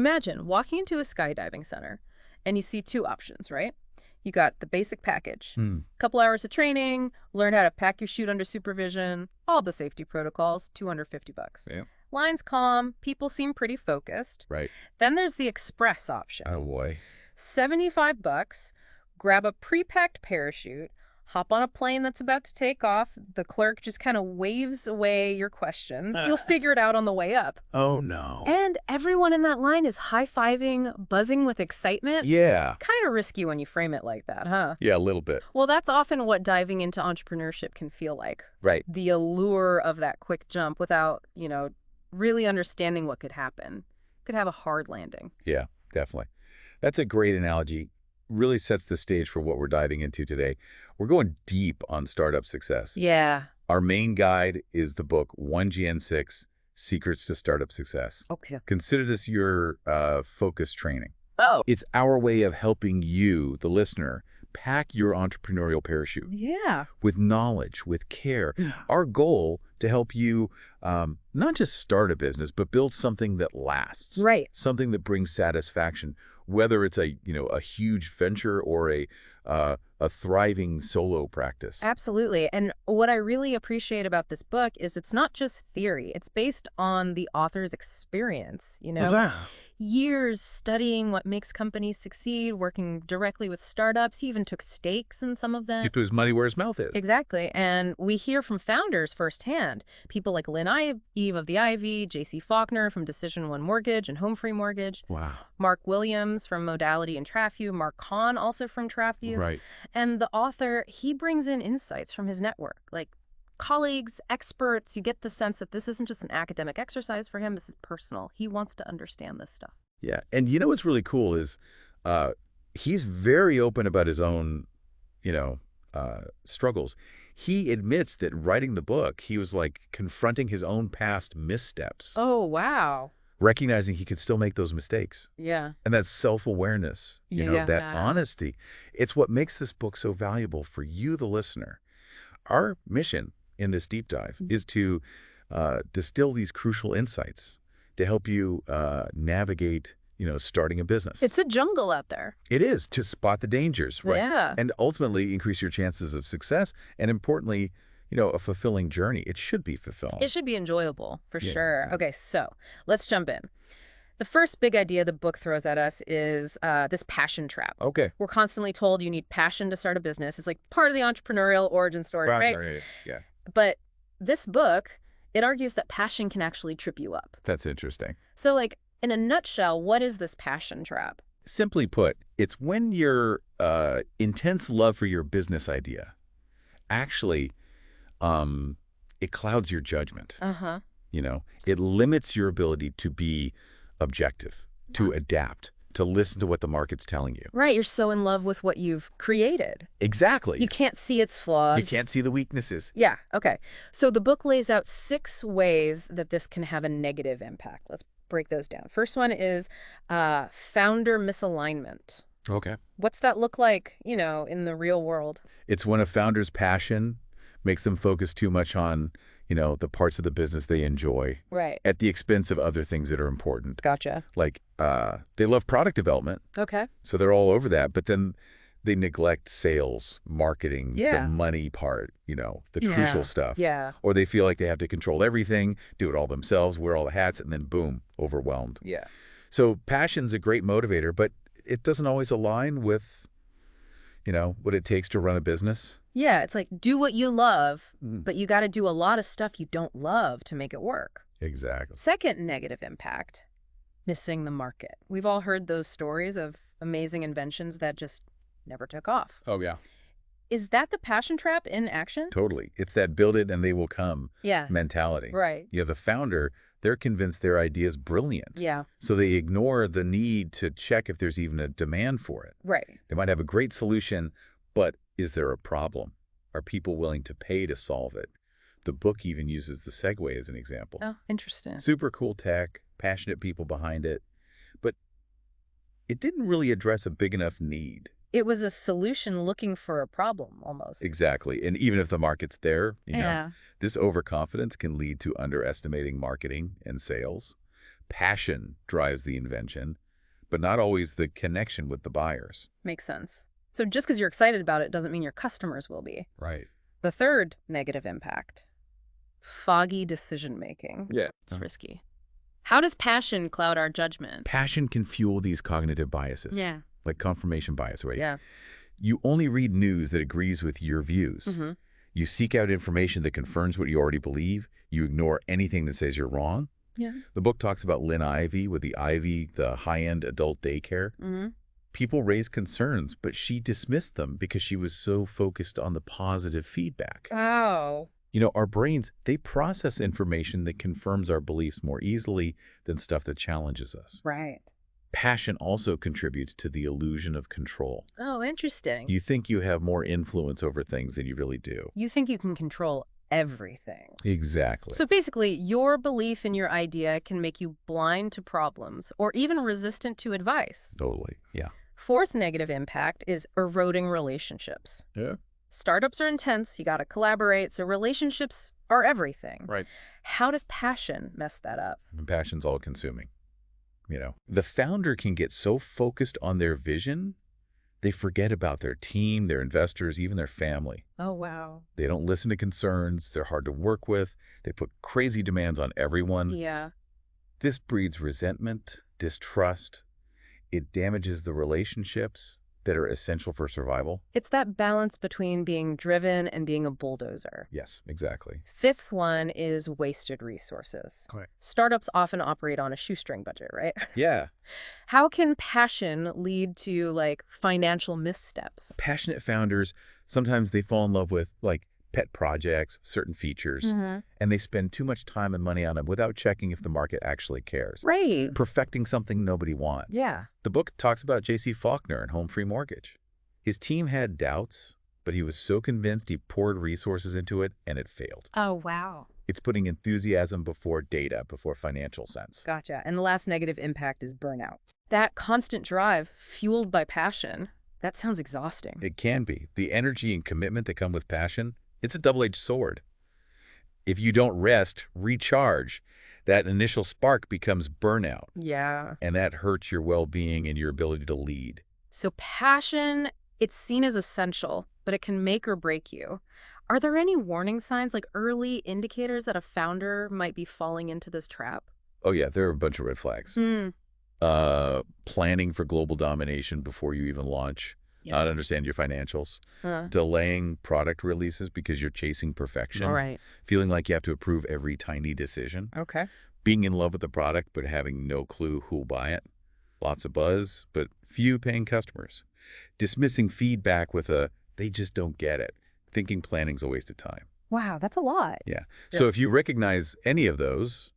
Imagine walking into a skydiving center and you see two options, right? You got the basic package, couple hours of training, learn how to pack your chute under supervision, all the safety protocols, $250. Yeah. Line's calm, people seem pretty focused. Right. Then there's the express option. Oh, boy. $75, grab a pre-packed parachute, hop on a plane that's about to take off. The clerk just kind of waves away your questions. You'll figure it out on the way up. Oh, no. And everyone in that line is high-fiving, buzzing with excitement. Yeah. Kind of risky when you frame it like that, huh? Yeah, a little bit. Well, that's often what diving into entrepreneurship can feel like. Right. The allure of that quick jump without, really understanding what could happen. Could have a hard landing. Yeah, definitely. That's a great analogy. Really sets the stage for what we're diving into today. We're going deep on startup success. Yeah. Our main guide is the book 1GN6, Secrets to Startup Success. Okay. Consider this your focus training. Oh. It's our way of helping you, the listener, pack your entrepreneurial parachute. Yeah. With knowledge, with care. Our goal to help you not just start a business, but build something that lasts. Right. Something that brings satisfaction, whether it's a huge venture or a thriving solo practice. Absolutely. And what I really appreciate about this book is it's not just theory. It's based on the author's experience, years studying what makes companies succeed, working directly with startups. He even took stakes in some of them. He put his money where his mouth is. Exactly. And we hear from founders firsthand. People like Lynn Eve of the Ivy, J.C. Faulkner from Decision One Mortgage and Home Free Mortgage. Wow. Mark Williams from Modality and TraffView. Mark Kahn also from TraffView. Right. And the author, he brings in insights from his network, like colleagues, experts. You get the sense that this isn't just an academic exercise for him. This is personal. He wants to understand this stuff. Yeah. And what's really cool is he's very open about his own, struggles. He admits that writing the book, he was like confronting his own past missteps. Oh, wow. Recognizing he could still make those mistakes. Yeah. And that self-awareness, that honesty. It's what makes this book so valuable for you, the listener. Our mission in this deep dive is to distill these crucial insights to help you navigate, starting a business. It's a jungle out there. It is, to spot the dangers, right? Yeah. And ultimately increase your chances of success and, importantly, a fulfilling journey. It should be fulfilling. It should be enjoyable, for sure. Okay, so let's jump in. The first big idea the book throws at us is this passion trap. Okay. We're constantly told you need passion to start a business. It's like part of the entrepreneurial origin story, right? Yeah. But this book, it argues that passion can actually trip you up. That's interesting. So, in a nutshell, what is this passion trap? Simply put, it's when your intense love for your business idea actually it clouds your judgment. Uh-huh. It limits your ability to be objective, to adapt, to listen to what the market's telling you. Right. You're so in love with what you've created. Exactly. You can't see its flaws. You can't see the weaknesses. Yeah. Okay. So the book lays out 6 ways that this can have a negative impact. Let's break those down. First one is founder misalignment. Okay. What's that look like, in the real world? It's when a founder's passion makes them focus too much on, the parts of the business they enjoy. Right. At the expense of other things that are important. Gotcha. Like, they love product development. Okay. So they're all over that. But then they neglect sales, marketing, the money part, the crucial stuff. Yeah. Or they feel like they have to control everything, do it all themselves, wear all the hats, and then boom, overwhelmed. Yeah. So passion's a great motivator, but it doesn't always align with, what it takes to run a business. Yeah, it's like, do what you love, but you got to do a lot of stuff you don't love to make it work. Exactly. Second negative impact, missing the market. We've all heard those stories of amazing inventions that just never took off. Oh, yeah. Is that the passion trap in action? Totally. It's that build it and they will come mentality. Right. The founder, they're convinced their idea is brilliant. Yeah. So they ignore the need to check if there's even a demand for it. Right. They might have a great solution, but is there a problem? Are people willing to pay to solve it? The book even uses the Segway as an example. Oh, interesting. Super cool tech, passionate people behind it, but it didn't really address a big enough need. It was a solution looking for a problem, almost. Exactly. And even if the market's there, Yeah. this overconfidence can lead to underestimating marketing and sales. Passion drives the invention, but not always the connection with the buyers. Makes sense. So just because you're excited about it doesn't mean your customers will be. Right. The third negative impact, foggy decision-making. Yeah. It's risky. How does passion cloud our judgment? Passion can fuel these cognitive biases. Yeah. Like confirmation bias, right? Yeah. You only read news that agrees with your views. Mm-hmm. You seek out information that confirms what you already believe. You ignore anything that says you're wrong. Yeah. The book talks about Lynn Ivey with the Ivy, the high-end adult daycare. Mm-hmm. People raised concerns, but she dismissed them because she was so focused on the positive feedback. Oh. You know, our brains, they process information that confirms our beliefs more easily than stuff that challenges us. Right. Passion also contributes to the illusion of control. Oh, interesting. You think you have more influence over things than you really do. You think you can control everything. Exactly. So basically, your belief in your idea can make you blind to problems or even resistant to advice. Totally, yeah. Fourth negative impact is eroding relationships. Yeah. Startups are intense. You got to collaborate. So relationships are everything. Right. How does passion mess that up? And passion's all-consuming. You know, the founder can get so focused on their vision, they forget about their team, their investors, even their family. Oh, wow. They don't listen to concerns. They're hard to work with. They put crazy demands on everyone. Yeah. This breeds resentment, distrust. It damages the relationships that are essential for survival. It's that balance between being driven and being a bulldozer. Yes, exactly. Fifth one is wasted resources. Correct. Startups often operate on a shoestring budget, right? Yeah. How can passion lead to, like, financial missteps? Passionate founders, sometimes they fall in love with, like, pet projects, certain features, and they spend too much time and money on them without checking if the market actually cares. Right. Perfecting something nobody wants. Yeah. The book talks about J.C. Faulkner and Home Free Mortgage. His team had doubts, but he was so convinced he poured resources into it, and it failed. Oh, wow. It's putting enthusiasm before data, before financial sense. Gotcha. And the last negative impact is burnout. That constant drive, fueled by passion, that sounds exhausting. It can be. The energy and commitment that come with passion, it's a double-edged sword. If you don't rest, recharge, that initial spark becomes burnout. Yeah. And that hurts your well-being and your ability to lead. So passion, it's seen as essential, but it can make or break you. Are there any warning signs, like early indicators that a founder might be falling into this trap? Oh, yeah, there are a bunch of red flags. Planning for global domination before you even launch. Yeah. Not understand your financials. Delaying product releases because you're chasing perfection. All right. Feeling like you have to approve every tiny decision. Okay. Being in love with the product but having no clue who'll buy it. Lots of buzz, but few paying customers. Dismissing feedback with a, they just don't get it. Thinking planning's a waste of time. Wow, that's a lot. Yeah. So if you recognize any of those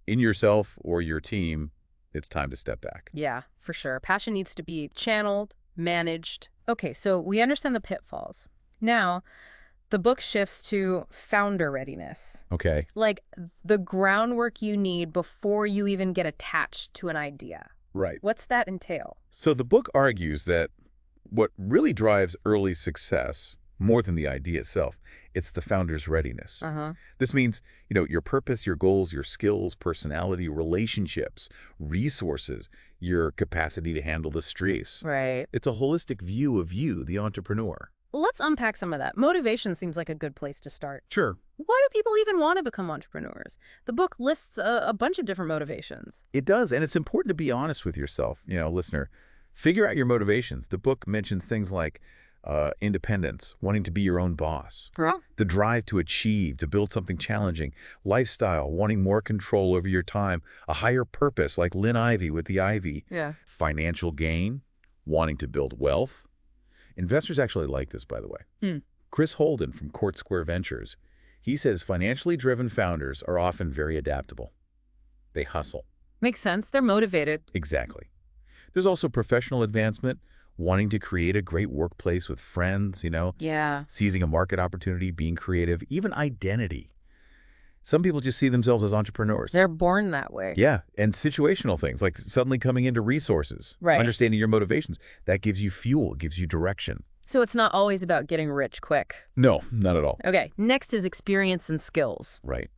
in yourself or your team, it's time to step back. Yeah, for sure. Passion needs to be channeled, managed. Okay, so we understand the pitfalls. Now, the book shifts to founder readiness. Okay. Like the groundwork you need before you even get attached to an idea. Right. What's that entail? So the book argues that what really drives early success, more than the idea itself, it's the founder's readiness. This means, you know, your purpose, your goals, your skills, personality, relationships, resources, your capacity to handle the stress. Right. It's a holistic view of you, the entrepreneur. Let's unpack some of that. Motivation seems like a good place to start. Sure. Why do people even want to become entrepreneurs? The book lists a bunch of different motivations. It does, and it's important to be honest with yourself, you know, listener. Figure out your motivations. The book mentions things like independence, wanting to be your own boss, the drive to achieve, to build something challenging, lifestyle, wanting more control over your time, a higher purpose like Lynn Ivey with the Ivy, financial gain, wanting to build wealth. Investors actually like this, by the way. Chris Holden from Court Square Ventures, he says financially driven founders are often very adaptable. They hustle. Makes sense. They're motivated. Exactly. There's also professional advancement, wanting to create a great workplace with friends, you know, seizing a market opportunity, being creative, even identity. Some people just see themselves as entrepreneurs. They're born that way. Yeah, and situational things like suddenly coming into resources, understanding your motivations. That gives you fuel, gives you direction. So it's not always about getting rich quick. No, not at all. Okay, next is experience and skills. Right.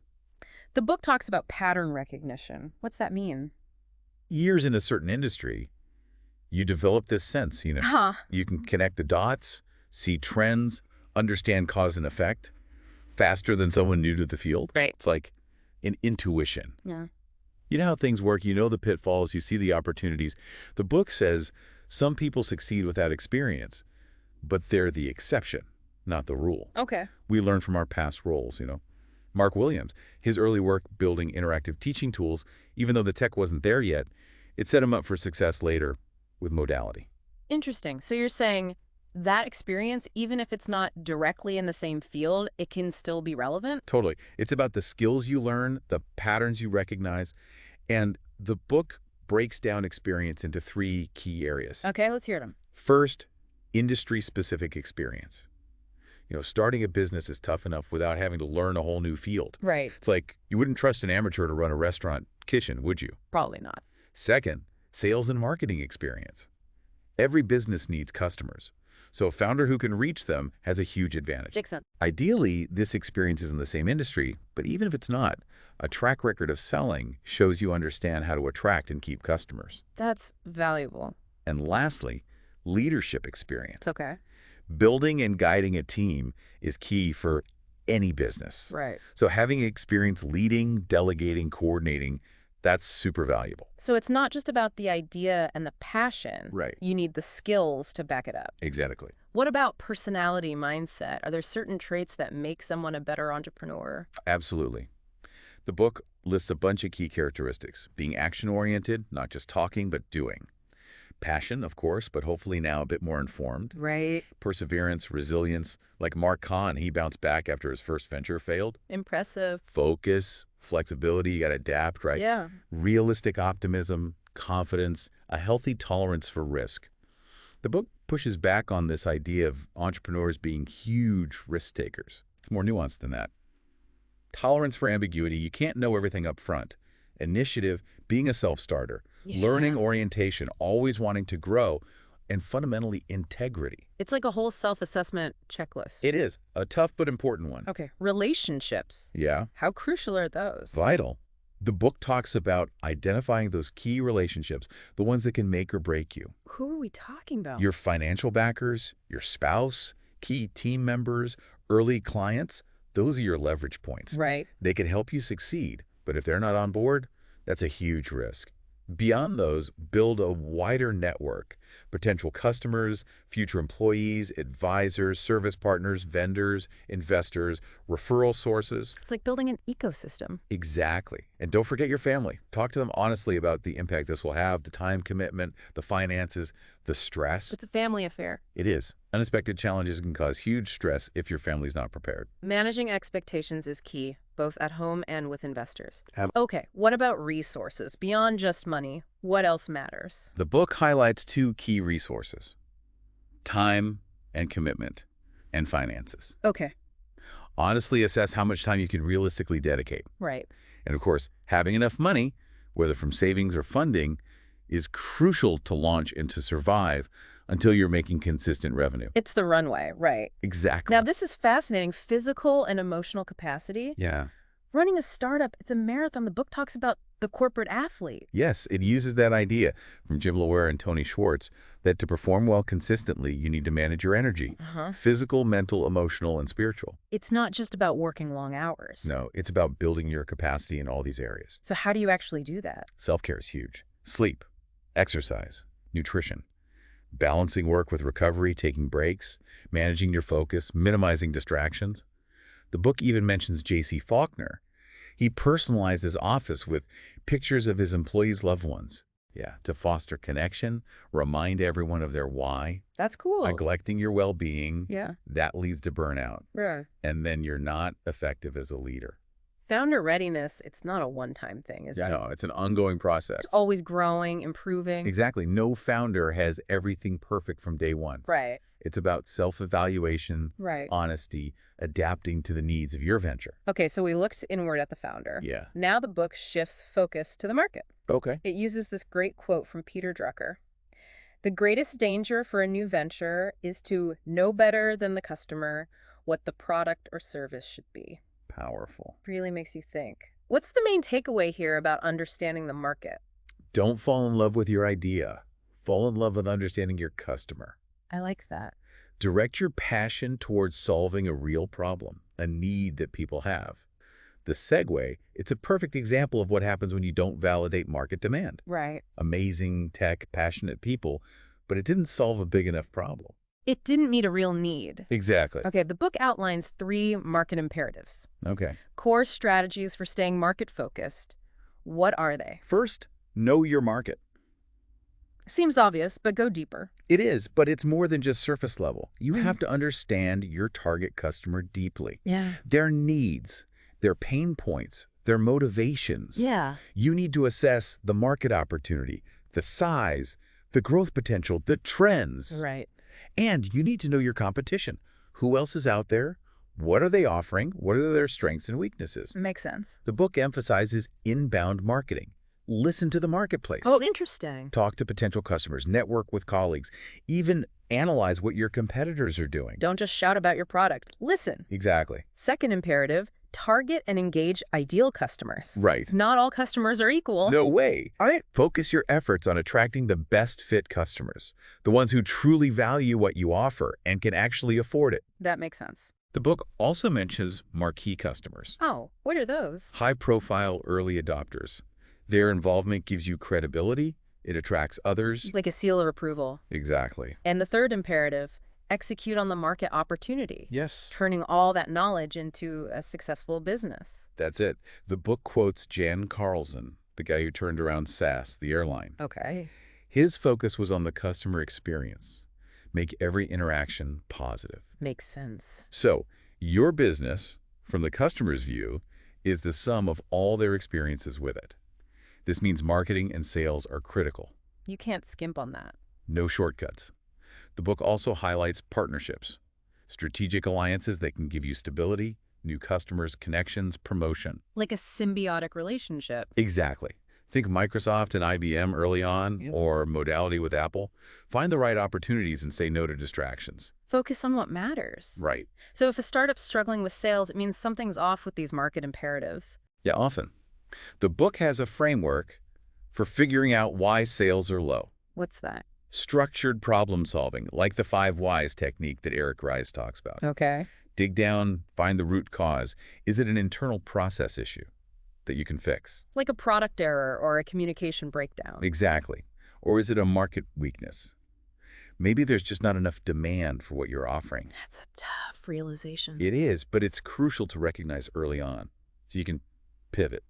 The book talks about pattern recognition. What's that mean? years in a certain industry, you develop this sense, Huh. you can connect the dots, see trends, understand cause and effect faster than someone new to the field. Right. It's like an intuition. Yeah. You know how things work, you know the pitfalls, you see the opportunities. The book says some people succeed without experience, but they're the exception, not the rule. Okay. We learn from our past roles. Mark Williams, his early work building interactive teaching tools, even though the tech wasn't there yet, it set him up for success later with modality. Interesting. So you're saying that experience, even if it's not directly in the same field, it can still be relevant? Totally. It's about the skills you learn, the patterns you recognize, and the book breaks down experience into 3 key areas. Okay, let's hear them. First, industry-specific experience. Starting a business is tough enough without having to learn a whole new field. Right. It's like you wouldn't trust an amateur to run a restaurant kitchen, would you? Probably not. Second, sales and marketing experience. Every business needs customers, so a founder who can reach them has a huge advantage. Makes sense. Ideally, this experience is in the same industry, but even if it's not, a track record of selling shows you understand how to attract and keep customers. That's valuable. And lastly, leadership experience. It's okay. Building and guiding a team is key for any business. Right. So having experience leading, delegating, coordinating, that's super valuable. So it's not just about the idea and the passion. Right. You need the skills to back it up. Exactly. What about personality mindset? Are there certain traits that make someone a better entrepreneur? Absolutely. The book lists a bunch of key characteristics: being action-oriented, not just talking, but doing. Passion, of course, but hopefully now a bit more informed. Right. Perseverance, resilience. Like Mark Kahn, he bounced back after his first venture failed. Impressive. Focus, flexibility, you got to adapt, right? Yeah. Realistic optimism, confidence, a healthy tolerance for risk. The book pushes back on this idea of entrepreneurs being huge risk takers. It's more nuanced than that. Tolerance for ambiguity, you can't know everything up front. Initiative, being a self-starter. Yeah. Learning orientation, always wanting to grow, and fundamentally integrity. It's like a whole self-assessment checklist. It is a tough but important one. Okay. Relationships. Yeah. How crucial are those? Vital. The book talks about identifying those key relationships, the ones that can make or break you. Who are we talking about? Your financial backers, your spouse, key team members, early clients, those are your leverage points. Right. They can help you succeed, but if they're not on board, that's a huge risk. Beyond those, build a wider network: potential customers, future employees, advisors, service partners, vendors, investors, referral sources. It's like building an ecosystem. Exactly. And don't forget your family. Talk to them honestly about the impact this will have, the time commitment, the finances, the stress. It's a family affair. It is. Unexpected challenges can cause huge stress if your family's not prepared. Managing expectations is key, both at home and with investors. Okay, what about resources? Beyond just money, what else matters? The book highlights 2 key resources: time and commitment, and finances. Okay. Honestly assess how much time you can realistically dedicate. Right. And of course, having enough money, whether from savings or funding, is crucial to launch and to survive until you're making consistent revenue. It's the runway, right. Exactly. Now, this is fascinating. Physical and emotional capacity. Yeah. Running a startup, it's a marathon. The book talks about the corporate athlete. Yes, it uses that idea from Jim Loehr and Tony Schwartz that to perform well consistently, you need to manage your energy. Physical, mental, emotional, and spiritual. It's not just about working long hours. No, it's about building your capacity in all these areas. So how do you actually do that? Self-care is huge. Sleep, exercise, nutrition, balancing work with recovery, taking breaks, managing your focus, minimizing distractions. The book even mentions J.C. Faulkner. He personalized his office with pictures of his employees' loved ones. Yeah, to foster connection, remind everyone of their why. That's cool. Neglecting your well-being, Yeah. that leads to burnout. Yeah. And then you're not effective as a leader. Founder readiness, it's not a one-time thing, is it? No, it's an ongoing process. It's always growing, improving. Exactly. No founder has everything perfect from day one. Right. It's about self-evaluation, Right. honesty, adapting to the needs of your venture. Okay, so we looked inward at the founder. Yeah. Now the book shifts focus to the market. Okay. It uses this great quote from Peter Drucker. The greatest danger for a new venture is to know better than the customer what the product or service should be. Powerful. Really makes you think. What's the main takeaway here about understanding the market? Don't fall in love with your idea. Fall in love with understanding your customer. I like that. Direct your passion towards solving a real problem, a need that people have. The segue, it's a perfect example of what happens when you don't validate market demand. Right. Amazing tech, passionate people, but it didn't solve a big enough problem. It didn't meet a real need. Exactly. Okay, the book outlines 3 market imperatives. Okay. Core strategies for staying market-focused. What are they? First, know your market. Seems obvious, but go deeper. It is, but it's more than just surface level. You have to understand your target customer deeply. Yeah. Their needs, their pain points, their motivations. Yeah. You need to assess the market opportunity, the size, the growth potential, the trends. Right. And you need to know your competition. Who else is out there? What are they offering? What are their strengths and weaknesses? Makes sense. The book emphasizes inbound marketing. Listen to the marketplace. Oh, interesting. Talk to potential customers, network with colleagues, even analyze what your competitors are doing. Don't just shout about your product. Listen. Exactly. Second imperative, target and engage ideal customers. Right. Not all customers are equal. No way. Focus your efforts on attracting the best fit customers, the ones who truly value what you offer and can actually afford it. That makes sense. The book also mentions marquee customers. Oh, what are those? High-profile early adopters. Their involvement gives you credibility. It attracts others. Like a seal of approval. Exactly. And the third imperative, execute on the market opportunity. Yes. Turning all that knowledge into a successful business. That's it. The book quotes Jan Carlson, the guy who turned around SAS, the airline. Okay. His focus was on the customer experience. Make every interaction positive. Makes sense. So, your business, from the customer's view, is the sum of all their experiences with it. This means marketing and sales are critical. You can't skimp on that. No shortcuts. The book also highlights partnerships, strategic alliances that can give you stability, new customers, connections, promotion. Like a symbiotic relationship. Exactly. Think Microsoft and IBM early on, or modality with Apple. Find the right opportunities and say no to distractions. Focus on what matters. Right. So if a startup's struggling with sales, it means something's off with these market imperatives. Yeah, often. The book has a framework for figuring out why sales are low. What's that? Structured problem solving, like the 5 whys technique that Eric Ries talks about. Okay. Dig down, find the root cause. Is it an internal process issue that you can fix? Like a product error or a communication breakdown. Exactly. Or is it a market weakness? Maybe there's just not enough demand for what you're offering. That's a tough realization. It is, but it's crucial to recognize early on so you can pivot,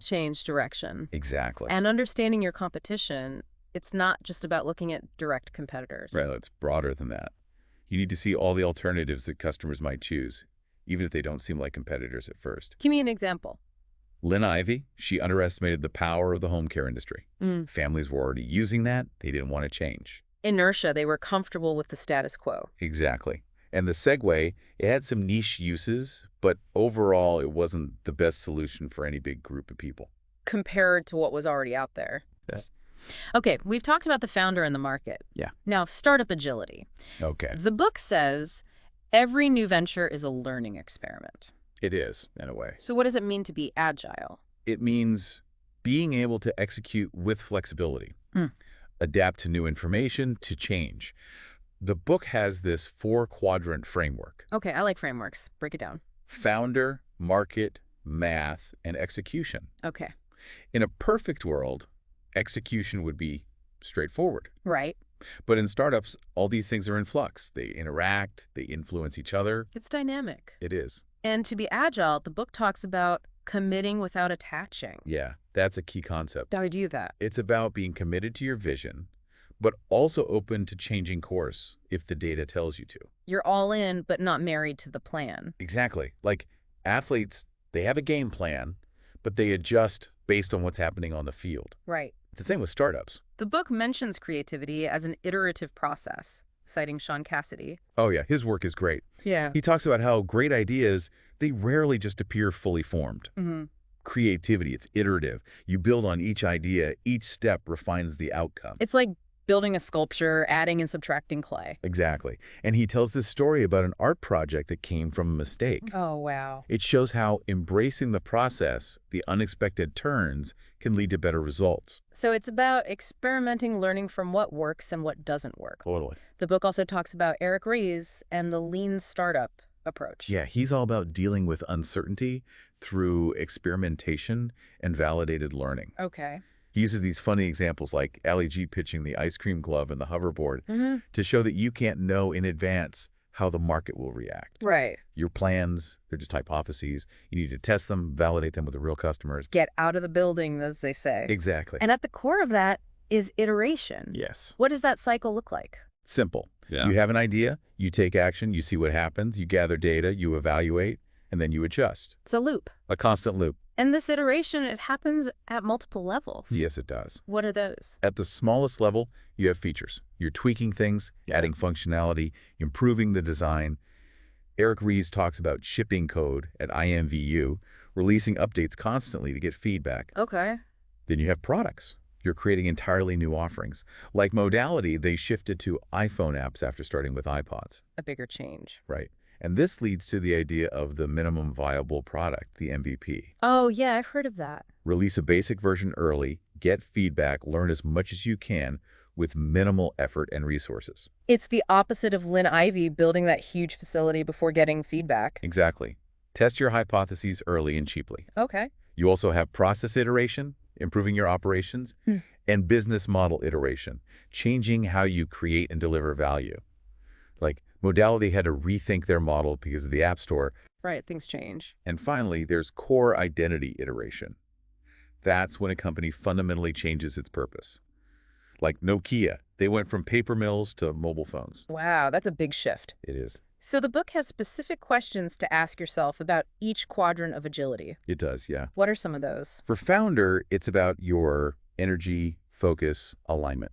Change direction. Exactly. And understanding your competition, it's not just about looking at direct competitors. Right, it's broader than that. You need to see all the alternatives that customers might choose, even if they don't seem like competitors at first. Give me an example. Lynn Ivey, she underestimated the power of the home care industry. Families were already using that. They didn't want to change. Inertia, they were comfortable with the status quo. Exactly. And the Segway, it had some niche uses, but overall it wasn't the best solution for any big group of people. Compared to what was already out there. Yeah. Okay, we've talked about the founder and the market. Yeah. Now, startup agility. Okay. The book says every new venture is a learning experiment. It is, in a way. So what does it mean to be agile? It means being able to execute with flexibility, adapt to new information, to change. The book has this 4-quadrant framework. Okay, I like frameworks. Break it down. Founder, market, math, and execution. Okay. In a perfect world, execution would be straightforward. Right. But in startups, all these things are in flux. They interact, they influence each other. It's dynamic. It is. And to be agile, the book talks about committing without attaching. Yeah, that's a key concept. How do you do that? It's about being committed to your vision, but also open to changing course if the data tells you to. You're all in, but not married to the plan. Exactly. Like athletes, they have a game plan, but they adjust based on what's happening on the field. Right. It's the same with startups. The book mentions creativity as an iterative process, citing Sean Cassidy. Oh yeah, his work is great. Yeah. He talks about how great ideas, they rarely just appear fully formed. Creativity, it's iterative. You build on each idea, each step refines the outcome. It's like building a sculpture, adding and subtracting clay. Exactly. And he tells this story about an art project that came from a mistake. Oh, wow. It shows how embracing the process, the unexpected turns, can lead to better results. So it's about experimenting, learning from what works and what doesn't work. Totally. The book also talks about Eric Ries and the lean startup approach. Yeah, he's all about dealing with uncertainty through experimentation and validated learning. Okay. He uses these funny examples like Ali G pitching the ice cream glove and the hoverboard to show that you can't know in advance how the market will react. Right. Your plans, they're just hypotheses. You need to test them, validate them with the real customers. Get out of the building, as they say. Exactly. And at the core of that is iteration. Yes. What does that cycle look like? Simple. Yeah. You have an idea, you take action, you see what happens, you gather data, you evaluate, and then you adjust. It's a loop. A constant loop. And this iteration, it happens at multiple levels. Yes, it does. What are those? At the smallest level, you have features. You're tweaking things, adding functionality, improving the design. Eric Ries talks about shipping code at IMVU, releasing updates constantly to get feedback. Okay. Then you have products. You're creating entirely new offerings. Like Modality, they shifted to iPhone apps after starting with iPods. A bigger change. Right. And this leads to the idea of the minimum viable product, the MVP. Oh, yeah, I've heard of that. Release a basic version early, get feedback, learn as much as you can with minimal effort and resources. It's the opposite of Lynn Ivey building that huge facility before getting feedback. Exactly. Test your hypotheses early and cheaply. Okay. You also have process iteration, improving your operations, and business model iteration, changing how you create and deliver value. Like Modality had to rethink their model because of the App Store. Right, things change. And finally, there's core identity iteration. That's when a company fundamentally changes its purpose. Like Nokia, they went from paper mills to mobile phones. Wow, that's a big shift. It is. So the book has specific questions to ask yourself about each quadrant of agility. It does, yeah. What are some of those? For founder, it's about your energy, focus, alignment.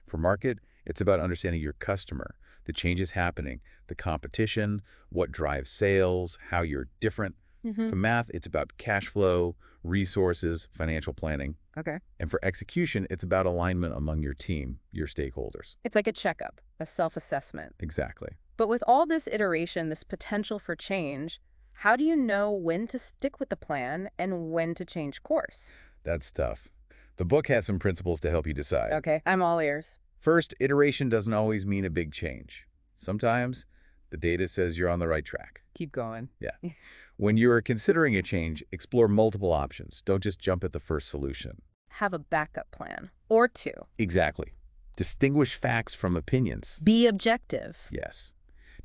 For market, it's about understanding your customer, the changes happening, the competition, what drives sales, how you're different. For math, it's about cash flow, resources, financial planning. Okay. And for execution, it's about alignment among your team, your stakeholders. It's like a checkup, a self-assessment. Exactly. But with all this iteration, this potential for change, how do you know when to stick with the plan and when to change course? That's tough. The book has some principles to help you decide. Okay, I'm all ears. First, iteration doesn't always mean a big change. Sometimes the data says you're on the right track. Keep going. Yeah. When you're considering a change, explore multiple options. Don't just jump at the first solution. Have a backup plan. Or two. Exactly. Distinguish facts from opinions. Be objective. Yes.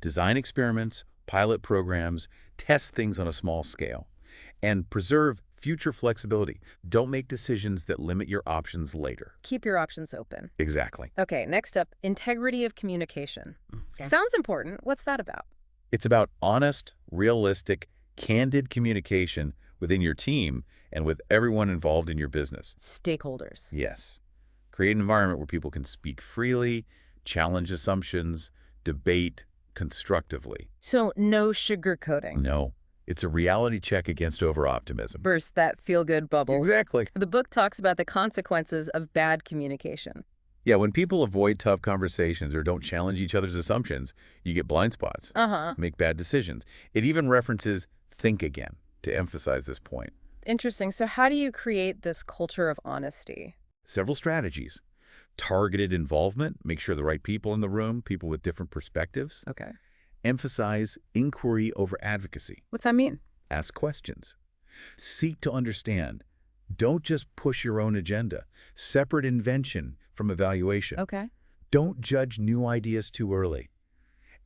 Design experiments, pilot programs, test things on a small scale, and preserve future flexibility. Don't make decisions that limit your options later. Keep your options open. Exactly. Okay, next up, integrity of communication. Sounds important. What's that about? It's about honest, realistic, candid communication within your team and with everyone involved in your business. Stakeholders. Yes. Create an environment where people can speak freely, challenge assumptions, debate constructively. So no sugarcoating. No. It's a reality check against over-optimism. Burst that feel-good bubble. Exactly. The book talks about the consequences of bad communication. Yeah, when people avoid tough conversations or don't challenge each other's assumptions, you get blind spots, make bad decisions. It even references think again to emphasize this point. Interesting. So how do you create this culture of honesty? Several strategies. Targeted involvement, make sure the right people in the room, people with different perspectives. Okay. Emphasize inquiry over advocacy. What's that mean? Ask questions. Seek to understand. Don't just push your own agenda. Separate invention from evaluation. Okay. Don't judge new ideas too early.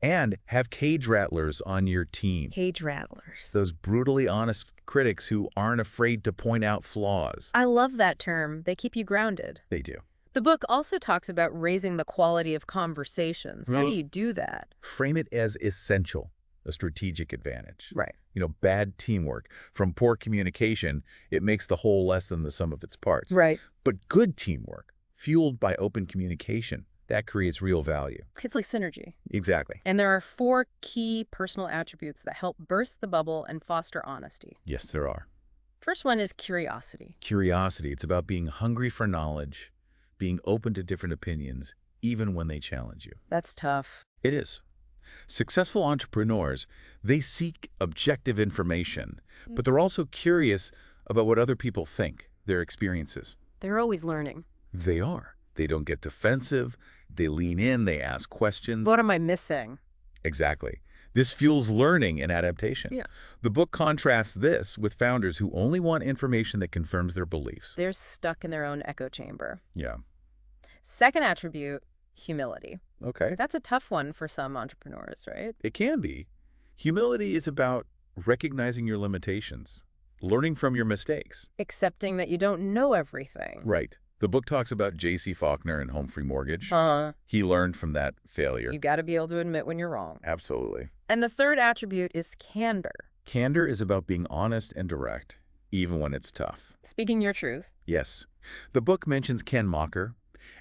And have cage rattlers on your team. Cage rattlers. Those brutally honest critics who aren't afraid to point out flaws. I love that term. They keep you grounded. They do. The book also talks about raising the quality of conversations. How do you do that? Frame it as essential, a strategic advantage. Right. You know, bad teamwork. From poor communication, it makes the whole less than the sum of its parts. Right. But good teamwork, fueled by open communication, that creates real value. It's like synergy. Exactly. And there are 4 key personal attributes that help burst the bubble and foster honesty. Yes, there are. First one is curiosity. Curiosity. It's about being hungry for knowledge, being open to different opinions, even when they challenge you. That's tough. It is. Successful entrepreneurs, they seek objective information, but they're also curious about what other people think, their experiences. They're always learning. They are. They don't get defensive. They lean in. They ask questions. What am I missing? Exactly. This fuels learning and adaptation. Yeah. The book contrasts this with founders who only want information that confirms their beliefs. They're stuck in their own echo chamber. Yeah. Second attribute, humility. Okay. That's a tough one for some entrepreneurs, right? It can be. Humility is about recognizing your limitations, learning from your mistakes. Accepting that you don't know everything. Right. The book talks about J.C. Faulkner and Home Free Mortgage. He learned from that failure. You got to be able to admit when you're wrong. Absolutely. And the third attribute is candor. Candor is about being honest and direct, even when it's tough. Speaking your truth. Yes. The book mentions Ken Mocker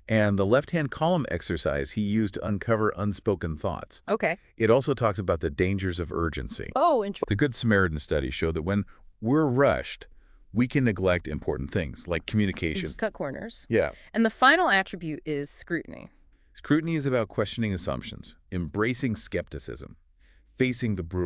and the left-hand column exercise he used to uncover unspoken thoughts. Okay. It also talks about the dangers of urgency. Oh, interesting. The Good Samaritan studies show that when we're rushed, we can neglect important things like communication. Just cut corners. Yeah. And the final attribute is scrutiny. Scrutiny is about questioning assumptions, embracing skepticism, facing the brutal